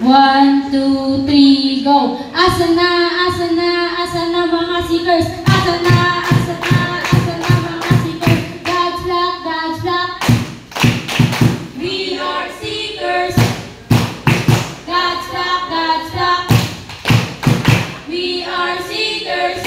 1, 2, 3, go! Asa na, asa na, asa na mga seekers? Asa na, asa na, asa na mga seekers? God's flock, God's flock. We are seekers. God's flock, God's flock. We are seekers.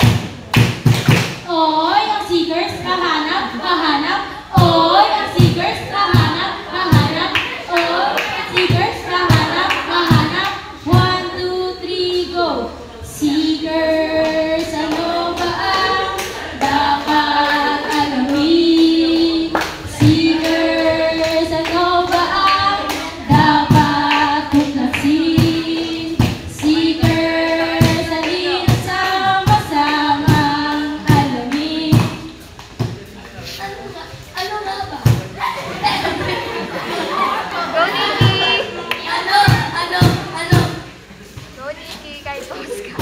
Oy, ang seekers, kahanap, kahanap. Oy, ang seekers, kahanap, kahanap. Oy, ang seekers, kahanap, kahanap. 1, 2, 3, go! Seekers, ano ba ang dapat alamin? Seekers, ano ba ang dapat tuklasin? Seekers, halina sama-samang alamin. Ano nga ba? Go, Nikki! Ano? Go, Nikki! Kahit pause ka. 1,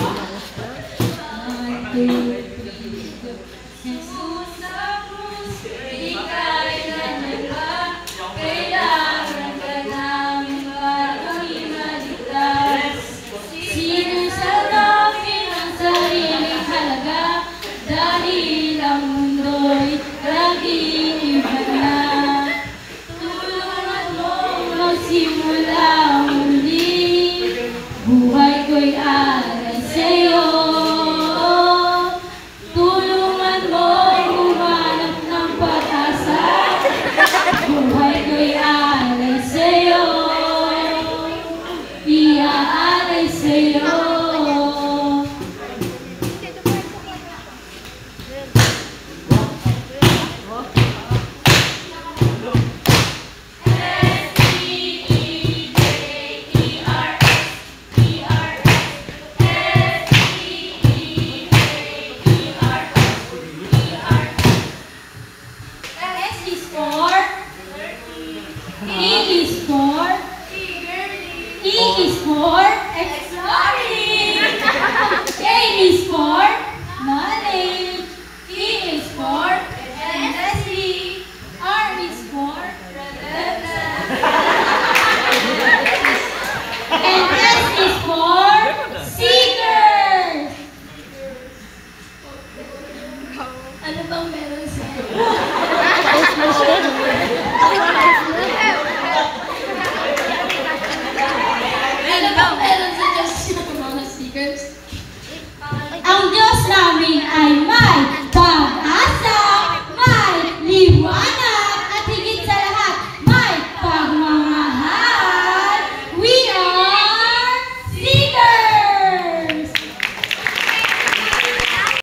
2, 3, go. Jesus sa krus, ika'y nanala. Kailangan ka namin para kami maligtas. Sinasarapin ang sariling halaga dahil ang mundo'y naging iba na. Tulungan mo magsimula muli. Buhay ko'y alay sa'yo. Tulungan mo humanap ng pag-asa. Buhay ko'y alay sa'yo. Iaalay sa'yo. S is for E is for E is for exploring. K is for knowledge. E is for endlessly. R is for relentless. And S is for seekers. Ano bang meron sa'yo? Ano bang